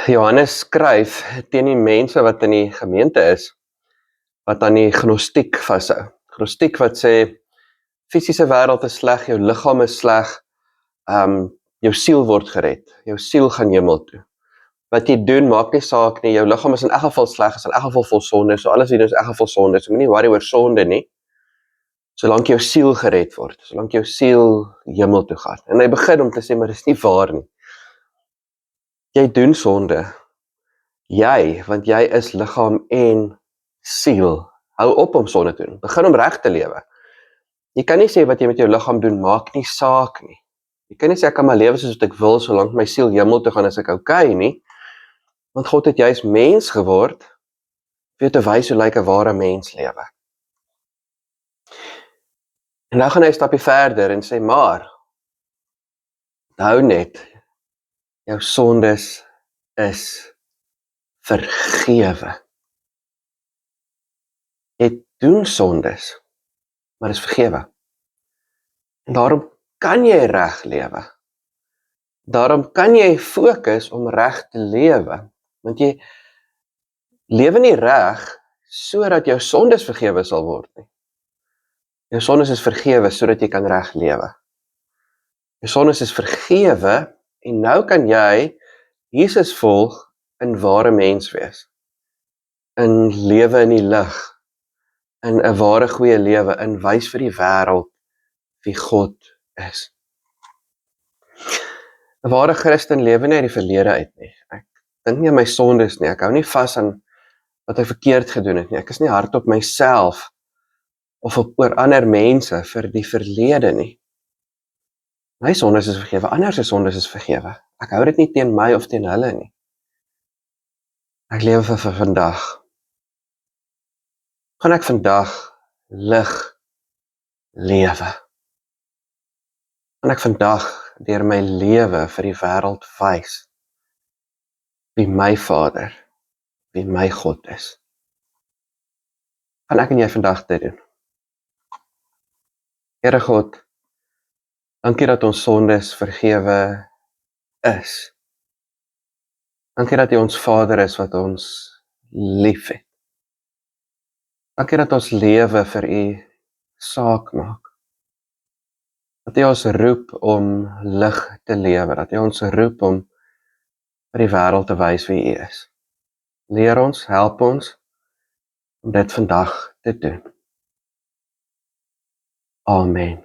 Johannes skryf teen die mense wat in die gemeente is, wat aan die gnostiek vashou. Gnostiek wat sê, fisiese wêreld is sleg, jou liggaam is sleg, jou siel word gered, jou siel gaan hemel toe. Wat jy doen, maak nie saak nie, jou liggaam is in elk geval sleg, is in elk geval vol sonde, so alles hier is in elk geval sonde, so moenie worry oor sonde nie, solank jou siel gered word, solank jou siel hemel toe gaan. En hy begin om te sê, maar dis nie waar nie. Jy doen sonde, want jy is liggaam en siel. Hou op om sonde te doen, begin om reg te lewe. Jy kan nie sê wat jy met jou liggaam doen, maak nie saak nie. Jy kan nie sê ek kan maar lewe soos wat ek wil, solank my siel hemel toe gaan, as ek okay nie. Want God het juist mens geword, vir jou te wys hoe lyk 'n ware mens lewe. En nou gaan hy 'n stapie verder en sê, maar, onthou net, jou sondes is vergewe. Jy doen sondes, maar is vergewe. En daarom kan jy reg lewe. Daarom kan jy fokus om reg te lewe. Want jy lewe nie reg, sodat jou sondes vergewe sal word nie. Jou sondes is vergewe, sodat jy kan reg lewe. Jou sondes is vergewe, en nou kan jy Jesus volg in ware mens wees. In lewe in die lig. In 'n ware goeie lewe, in wys vir die wêreld wie God is. 'n Ware Christen lewe nie uit die verlede uit nie. Ek dink nie aan my sondes nie, ek hou nie vas aan wat ek verkeerd gedoen het nie. Ek is nie hard op myself of oor ander mense vir die verlede nie. My sondes is vergewe, ander se sondes is vergewe. Ek hou dit nie teen my of teen hulle nie. Ek lewe vir vandag. Gaan ek vandag lig lewe? Gaan ek vandag deur my lewe vir die wêreld wys wie my Vader, wie my God is? Gaan ek en jy vandag dit doen? Here God, dankie dat ons sondes vergewe is. Dankie dat U ons Vader is wat ons lief het. Dankie dat ons lewe vir U saak maak. Dat U ons roep om lig te lewe, dat U ons roep om vir die wêreld te wys wie U is. Leer ons, help ons om dit vandag te doen. Amen.